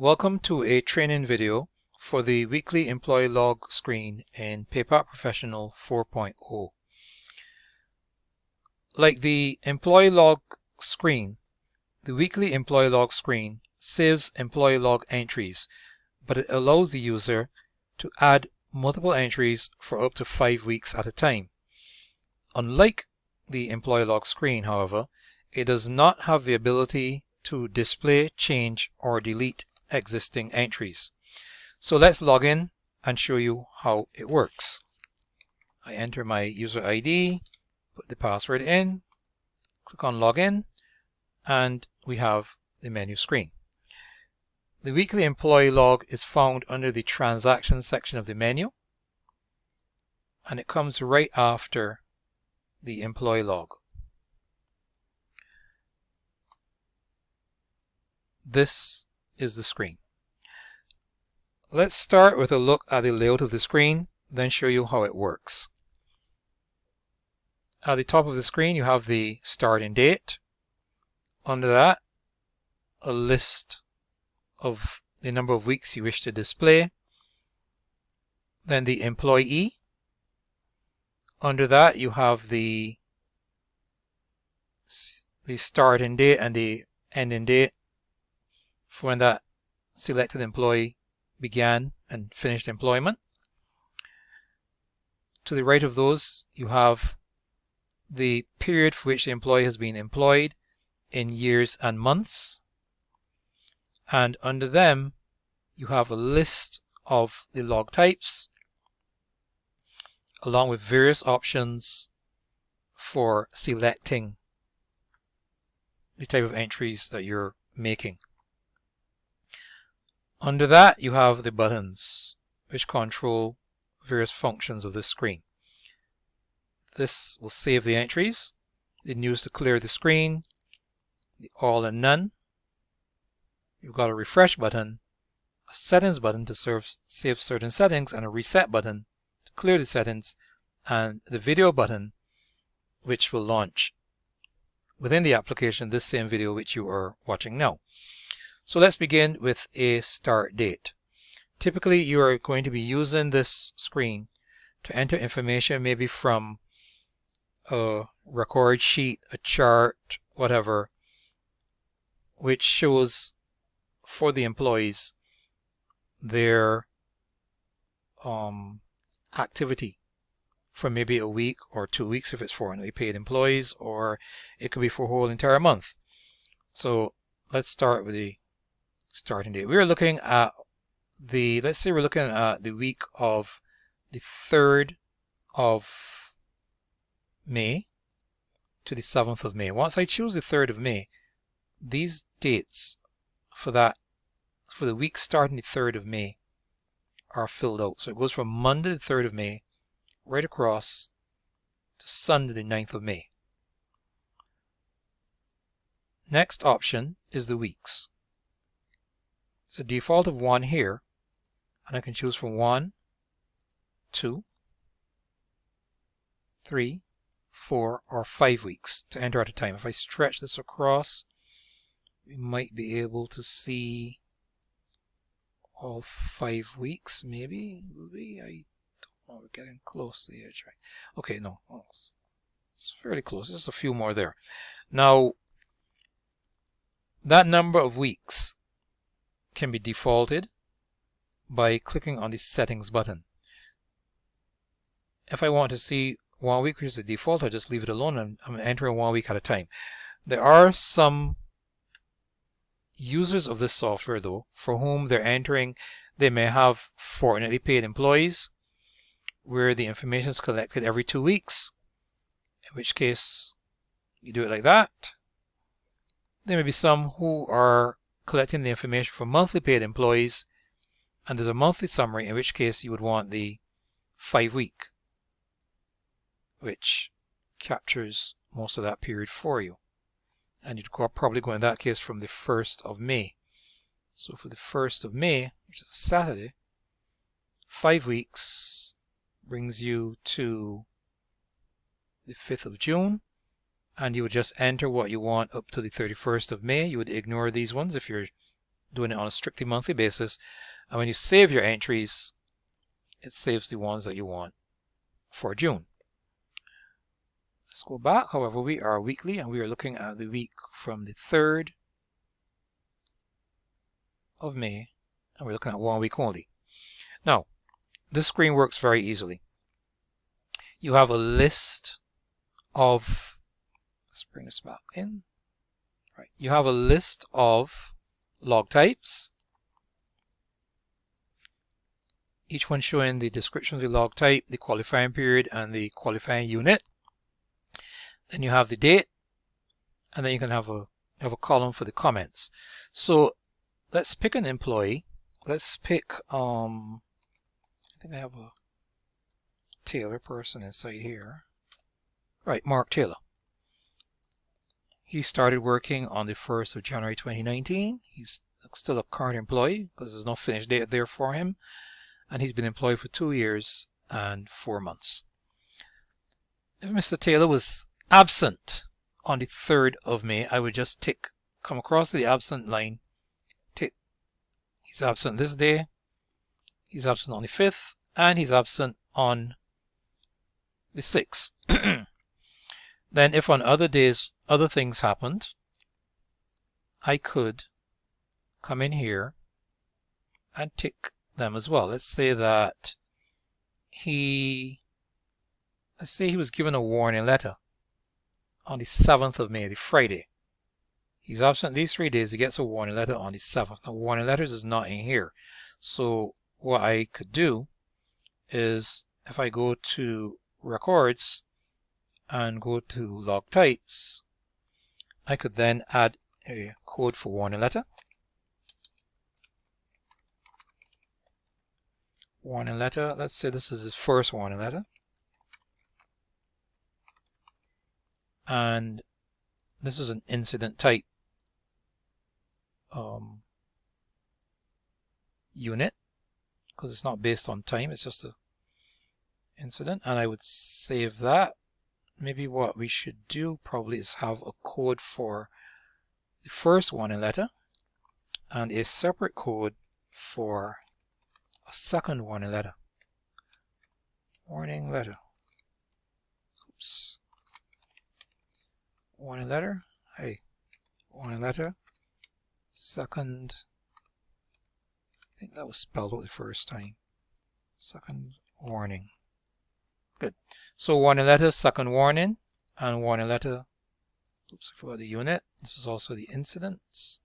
Welcome to a training video for the weekly employee log screen in PayPak Professional 4.0. Like the employee log screen, the weekly employee log screen saves employee log entries, but it allows the user to add multiple entries for up to 5 weeks at a time. Unlike the employee log screen, however, it does not have the ability to display, change, or delete existing entries. So let's log in and show you how it works. I enter my user ID, put the password in, click on login, and we have the menu screen. The weekly employee log is found under the transactions section of the menu, and it comes right after the employee log. This is the screen. Let's start with a look at the layout of the screen, then show you how it works. At the top of the screen you have the starting date. Under that, a list of the number of weeks you wish to display. Then the employee. Under that you have the starting date and the ending date for when that selected employee began and finished employment. To the right of those you have the period for which the employee has been employed in years and months, and under them you have a list of the log types along with various options for selecting the type of entries that you're making. Under that you have the buttons which control various functions of this screen. This will save the entries, the news to clear the screen, the all and none. You've got a refresh button, a settings button to save certain settings, and a reset button to clear the settings, and the video button which will launch within the application this same video which you are watching now. So let's begin with a start date. Typically you are going to be using this screen to enter information maybe from a record sheet, a chart, whatever, which shows for the employees their activity for maybe a week or 2 weeks if it's for paid employees, or it could be for a whole entire month. So let's start with the starting date. We're looking at let's say we're looking at the week of the 3rd of May to the 7th of May. Once I choose the 3rd of May, these dates for the week starting the 3rd of May are filled out. So it goes from Monday the 3rd of May right across to Sunday the 9th of May. Next option is the weeks. It's a default of 1 here, and I can choose from 1, 2, 3, 4, or 5 weeks to enter at a time. If I stretch this across, we might be able to see all 5 weeks, maybe. I don't know, we're getting close to the edge, right? Okay, no, it's fairly close. There's a few more there. Now, that number of weeks can be defaulted by clicking on the settings button. If I want to see 1 week, which is the default, I just leave it alone and I'm entering 1 week at a time. There are some users of this software though for whom they may have fortnightly paid employees where the information is collected every 2 weeks, in which case you do it like that. There may be some who are collecting the information for monthly paid employees, and there's a monthly summary, in which case you would want the 5 week, which captures most of that period for you. And you'd probably go in that case from the 1st of May. So for the 1st of May, which is a Saturday, 5 weeks brings you to the 5th of June, and you would just enter what you want up to the 31st of May. You would ignore these ones if you're doing it on a strictly monthly basis. And when you save your entries, it saves the ones that you want for June. Let's go back. However, we are weekly and we are looking at the week from the 3rd of May, and we're looking at 1 week only. Now, this screen works very easily. You have a list of, let's bring this back in. Right. You have a list of log types, each one showing the description of the log type, the qualifying period, and the qualifying unit. Then you have the date, and then you can have a column for the comments. So let's pick an employee. Let's pick I think I have a Taylor person inside here. Right, Mark Taylor. He started working on the 1st of January 2019. He's still a current employee because there's no finish date there for him. And he's been employed for 2 years and 4 months. If Mr. Taylor was absent on the 3rd of May, I would just come across the absent line, tick. He's absent this day, he's absent on the 5th, and he's absent on the 6th. Then if on other days other things happened, I could come in here and tick them as well. Let's say that he was given a warning letter on the 7th of May, the Friday. He's absent these 3 days, he gets a warning letter on the 7th. Now, warning letters is not in here. So what I could do is, if I go to records and go to log types, I could then add a code for warning letter. Warning letter, let's say this is his first warning letter. And this is an incident type unit, because it's not based on time, it's just an incident. And I would save that. Maybe what we should do probably is have a code for the first warning letter and a separate code for a second warning letter. Warning letter. Oops. Warning letter. Hey. Warning letter. Second. I think that was spelled out the first time. Second warning. Good. So warning letter, second warning, and warning letter. Oops, I forgot the unit. This is also the incidents.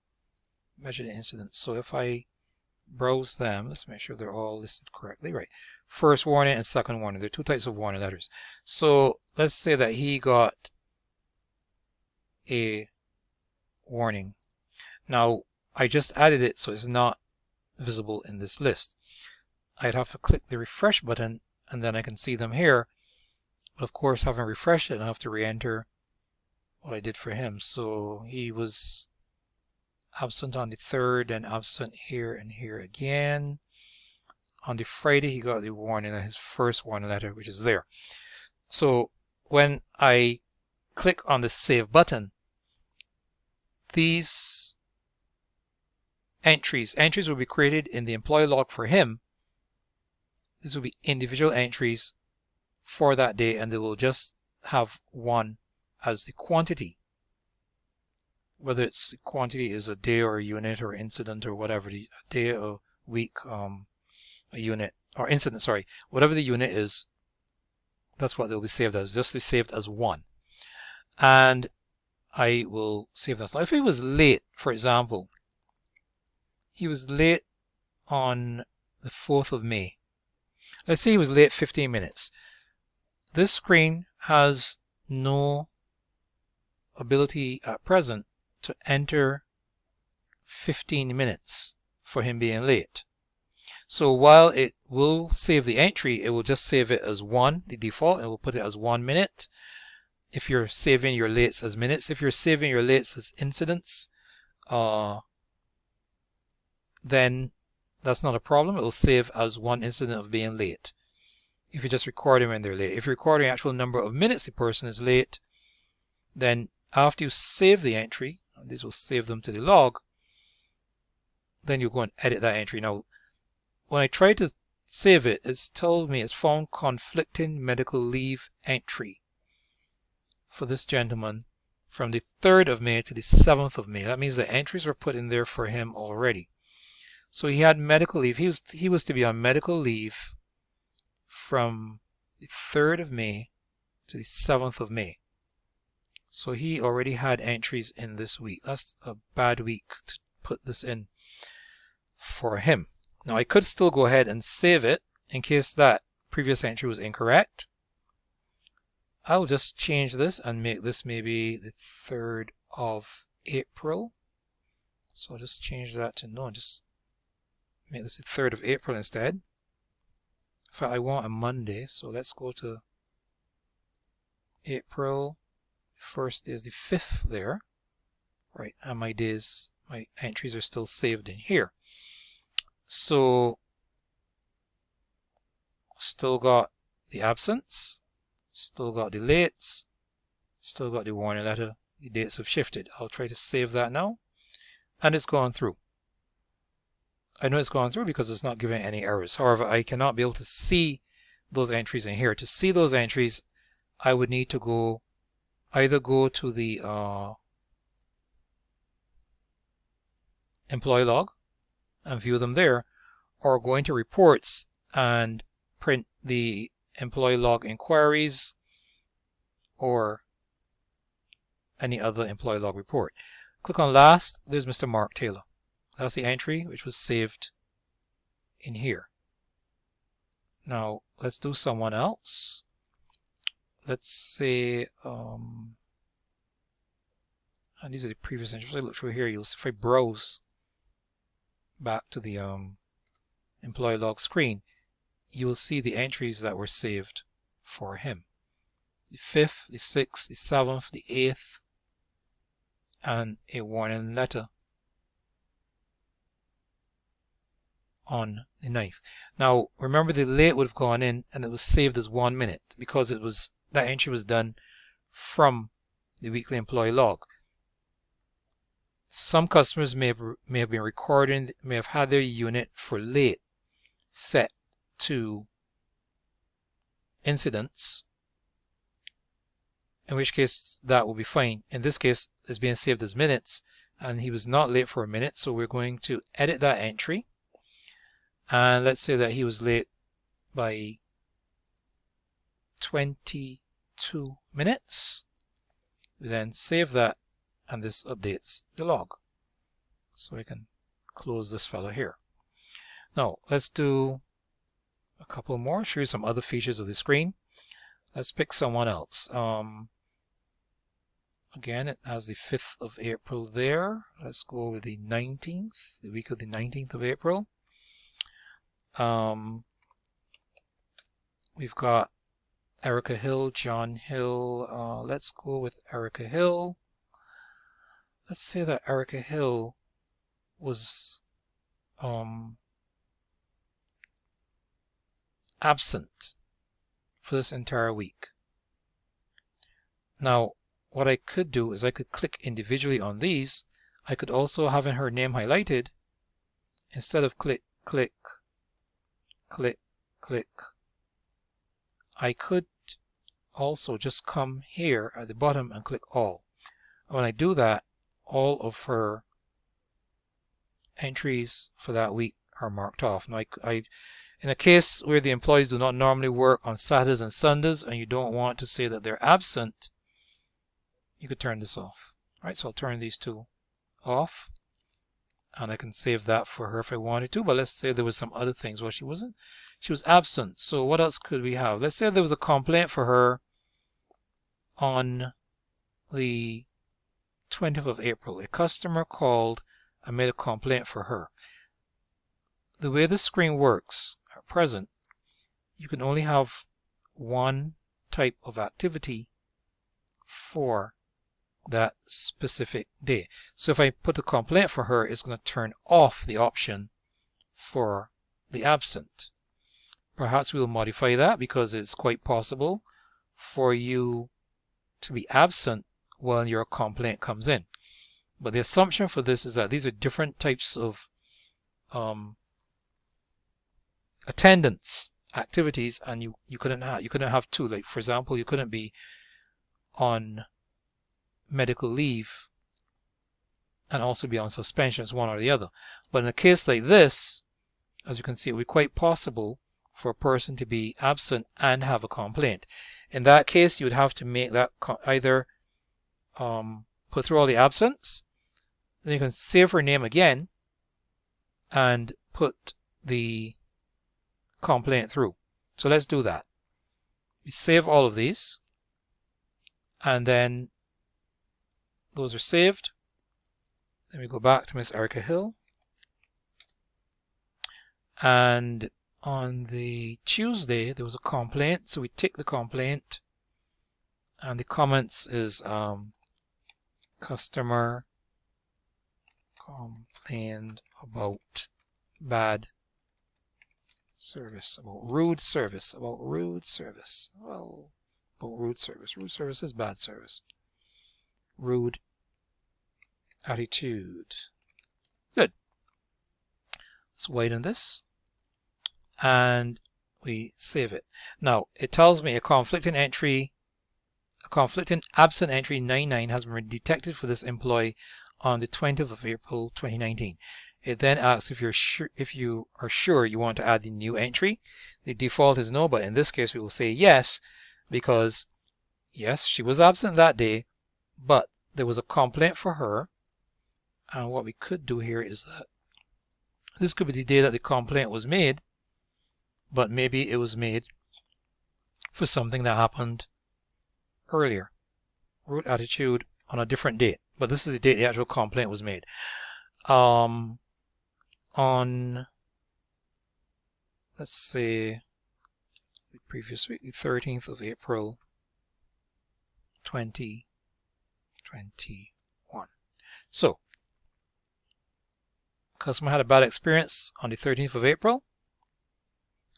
Measure the incidents. So if I browse them, let's make sure they're all listed correctly. Right. First warning and second warning. There are 2 types of warning letters. So let's say that he got a warning. Now, I just added it so it's not visible in this list. I'd have to click the refresh button and then I can see them here. But of course, having refreshed it, I have to re-enter what I did for him. So he was absent on the 3rd and absent here and here again. On the Friday, he got the warning, his first warning letter, which is there. So when I click on the Save button, these entries will be created in the employee log for him. These will be individual entries for that day, and they will just have one as the quantity. Whether it's the quantity is a day or a unit or incident or whatever, a day, a week, a unit, or incident, sorry. Whatever the unit is, that's what they'll be saved as, just be saved as one. And I will save this. Now, if he was late, for example, he was late on the 4th of May. Let's say he was late 15 minutes. This screen has no ability at present to enter 15 minutes for him being late. So while it will save the entry, it will just save it as 1, the default, and it will put it as 1 minute. If you're saving your lates as minutes, if you're saving your lates as incidents, then that's not a problem. It will save as 1 incident of being late. If you just record them when they're late. If you're recording the actual number of minutes the person is late, then after you save the entry, these will save them to the log, then you go and edit that entry. Now, when I try to save it, it's told me it's found conflicting medical leave entry for this gentleman from the 3rd of May to the 7th of May. That means the entries were put in there for him already. So he had medical leave. He was to be on medical leave from the 3rd of May to the 7th of May. So he already had entries in this week. That's a bad week to put this in for him. Now I could still go ahead and save it in case that previous entry was incorrect. I'll just change this and make this maybe the 3rd of April. So I'll just change that to no, just make this the 3rd of April instead. In fact, I want a Monday, so let's go to April. First is the 5th there, right? And my entries are still saved in here. So still got the absence, still got the lates, still got the warning letter. The dates have shifted. I'll try to save that now, and it's gone through. I know it's gone through because it's not giving any errors. However, I cannot be able to see those entries in here. To see those entries, I would need to either go to the employee log and view them there, or go into reports and print the employee log inquiries or any other employee log report. Click on last. There's Mr. Mark Taylor. That's the entry which was saved in here. Now let's do someone else. Let's say and these are the previous entries. If I look through here, you'll see if I browse back to the employee log screen, you will see the entries that were saved for him. The 5th, the 6th, the 7th, the 8th, and a warning letter on the 9th. Now remember, the late would have gone in and it was saved as 1 minute because that entry was done from the weekly employee log. Some customers may have been recording, may have had their unit for late set to incidents, in which case that will be fine. In this case, it's being saved as minutes, and he was not late for a minute, so we're going to edit that entry. And let's say that he was late by 22 minutes. We then save that, and this updates the log. So we can close this fellow here. Now let's do a couple more, show you some other features of the screen. Let's pick someone else. Again, it has the 5th of April there. Let's go with the 19th, the week of the 19th of April. We've got Erica Hill, John Hill. Let's go with Erica Hill. Let's say that Erica Hill was absent for this entire week. Now, what I could do is I could click individually on these. I could also have her name highlighted. Instead of click, click, click, click, I could also just come here at the bottom and click all. When I do that, all of her entries for that week are marked off. Now, in a case where the employees do not normally work on Saturdays and Sundays and you don't want to say that they're absent, you could turn this off. All right, so I'll turn these two off, and I can save that for her if I wanted to. But let's say there was some other things. Well, she was absent. So what else could we have? Let's say there was a complaint for her on the 20th of April. A customer called and made a complaint for her. The way the screen works at present, you can only have one type of activity for that specific day. So if I put a complaint for her, it's going to turn off the option for the absent. Perhaps we'll modify that, because it's quite possible for you to be absent when your complaint comes in. But the assumption for this is that these are different types of attendance activities, and you couldn't have two. Like for example, you couldn't be on medical leave and also be on suspension. It's one or the other. But in a case like this, as you can see, it would be quite possible for a person to be absent and have a complaint. In that case, you would have to make that either put through all the absence, then you can save her name again and put the complaint through. So let's do that. We save all of these, and then those are saved. Then we go back to Miss Erica Hill, and on the Tuesday there was a complaint, so we tick the complaint, and the comments is customer complained about bad service, about rude service, about rude service. Well, about rude service. Rude service is bad service. Rude attitude. Good. Let's widen this and we save it. Now it tells me a conflicting absent entry 99 has been detected for this employee on the 20th of April 2019. It then asks if you are sure you want to add the new entry. The default is no, but in this case we will say yes, because yes, she was absent that day, but there was a complaint for her. And what we could do here is that this could be the day that the complaint was made, but maybe it was made for something that happened earlier. Rude attitude on a different date, but this is the date the actual complaint was made. On, let's say, the previous week, the 13th of April 2021. So, customer had a bad experience on the 13th of April,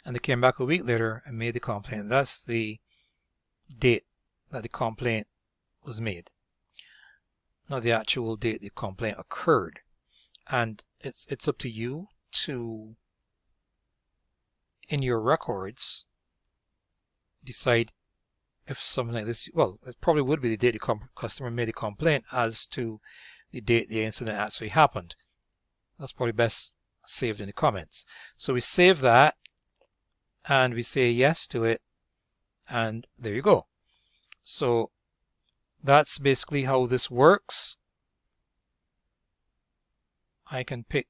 and they came back a week later and made the complaint. That's the date that the complaint was made, not the actual date the complaint occurred. And it's up to you to, in your records, decide if something like this, well, it probably would be the date the customer made the complaint as to the date the incident actually happened. That's probably best saved in the comments. So we save that and we say yes to it, and there you go. So that's basically how this works. I can pick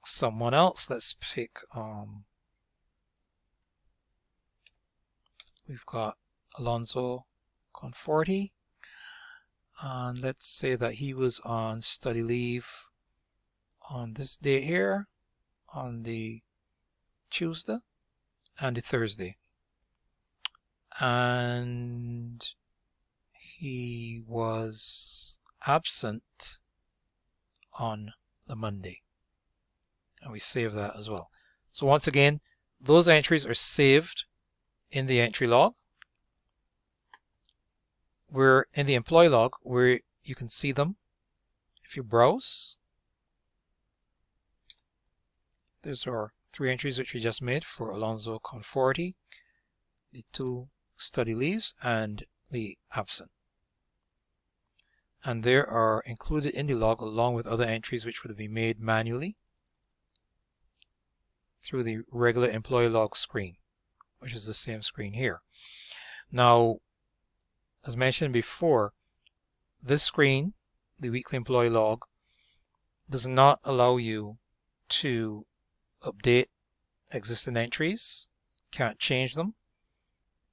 someone else. Let's pick, we've got Alonso Conforti, and let's say that he was on study leave on this date here, on the Tuesday and the Thursday, and he was absent on the Monday, and we save that as well. So once again, those entries are saved in the entry log. We're in the employee log where you can see them if you browse. There's our 3 entries which we just made for Alonso Conforti, the 2 study leaves, and the absent. And they are included in the log along with other entries which would be made manually through the regular employee log screen, which is the same screen here. Now, as mentioned before, this screen, the weekly employee log, does not allow you to update existing entries. You can't change them.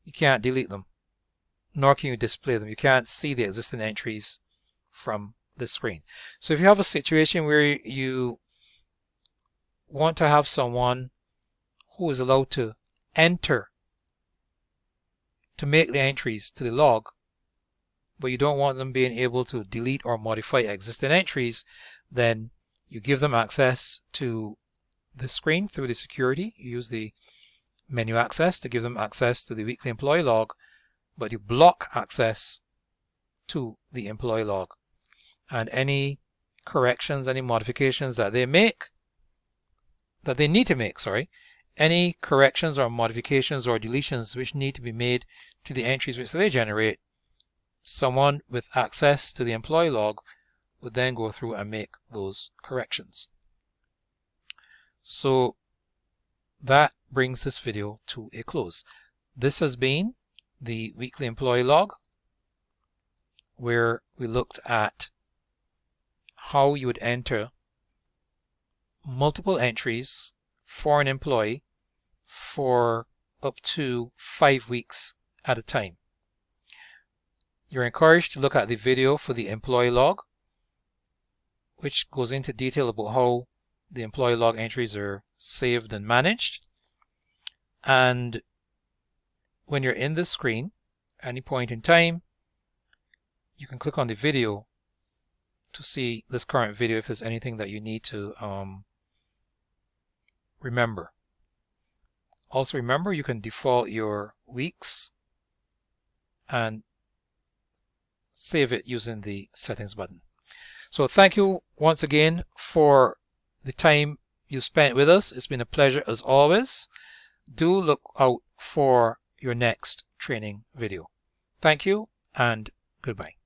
You can't delete them, nor can you display them. You can't see the existing entries from this screen. So if you have a situation where you want to have someone who is allowed to enter, to make the entries to the log, but you don't want them being able to delete or modify existing entries, then you give them access to the screen through the security. You use the menu access to give them access to the weekly employee log, but you block access to the employee log. And any corrections, any modifications that they make that they need to make, any corrections or modifications or deletions which need to be made to the entries which they generate, someone with access to the employee log would then go through and make those corrections. So that brings this video to a close. This has been the weekly employee log, where we looked at how you would enter multiple entries for an employee for up to 5 weeks at a time. You're encouraged to look at the video for the employee log, which goes into detail about how the employee log entries are saved and managed. And when you're in this screen, any point in time, you can click on the video to see this current video if there's anything that you need to remember. Also remember, you can default your weeks and save it using the settings button. So thank you once again for the time you spent with us. It's been a pleasure as always. Do look out for your next training video. Thank you and goodbye.